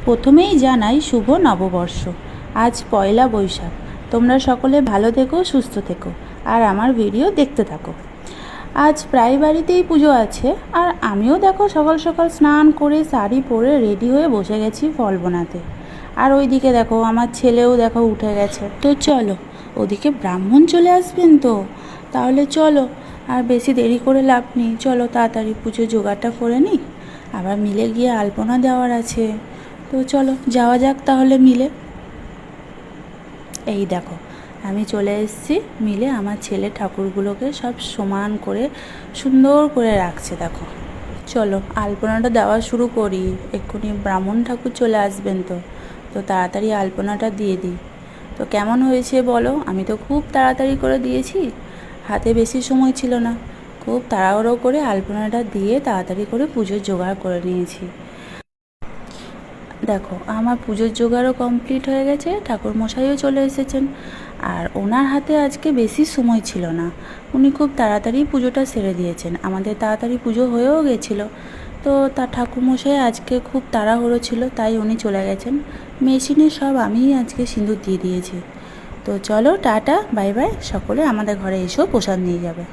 প্রথমেই জানাই শুভ নববর্ষ। আজ পয়লা বৈশাখ। তোমরা সকলে ভালো থেকো, সুস্থ থেকো, আর আমার ভিডিও দেখতে থাকো। আজ প্রায় বাড়িতেই পুজো আছে, আর আমিও দেখো সকাল সকাল স্নান করে শাড়ি পরে রেডি হয়ে বসে গেছি ফল বানাতে। আর ওইদিকে দেখো আমার ছেলেও দেখো উঠে গেছে। তো চলো, ওদিকে ব্রাহ্মণ চলে আসবেন, তো তাহলে চলো, আর বেশি দেরি করে লাভ নেই। চলো তাড়াতাড়ি পুজো জোগাড়টা করে নিই, আবার মিলে গিয়ে আলপনা দেওয়ার আছে। তো চলো যাওয়া যাক তাহলে মিলে। এই দেখো আমি চলে এসেছি মিলে। আমার ছেলে ঠাকুরগুলোকে সব সমান করে সুন্দর করে রাখছে দেখো। চলো আলপনাটা দেওয়া শুরু করি, এক্ষুনি ব্রাহ্মণ ঠাকুর চলে আসবেন। তো তো তাড়াতাড়ি আলপনাটা দিয়ে দিই। তো কেমন হয়েছে বলো? আমি তো খুব তাড়াতাড়ি করে দিয়েছি, হাতে বেশি সময় ছিল না। খুব তাড়াহুড়ো করে আলপনাটা দিয়ে তাড়াতাড়ি করে পুজোর জোগাড় করে নিয়েছি। দেখো আমার পুজোর জোগাড়ও কমপ্লিট হয়ে গেছে, ঠাকুরমশাইও চলে এসেছেন। আর ওনার হাতে আজকে বেশি সময় ছিল না, উনি খুব তাড়াতাড়ি পুজোটা সেরে দিয়েছেন। আমাদের তাড়াতাড়ি পুজো হয়েও গেছিলো, তো তার ঠাকুরমশাই আজকে খুব তাড়াহুড়ো ছিল, তাই উনি চলে গেছেন। মেশিনে সব আমিই আজকে সিঁদুর দিয়ে দিয়েছি। তো চলো টাটা বাই বাই, সকলে আমাদের ঘরে এসেও প্রসাদ নিয়ে যাবে।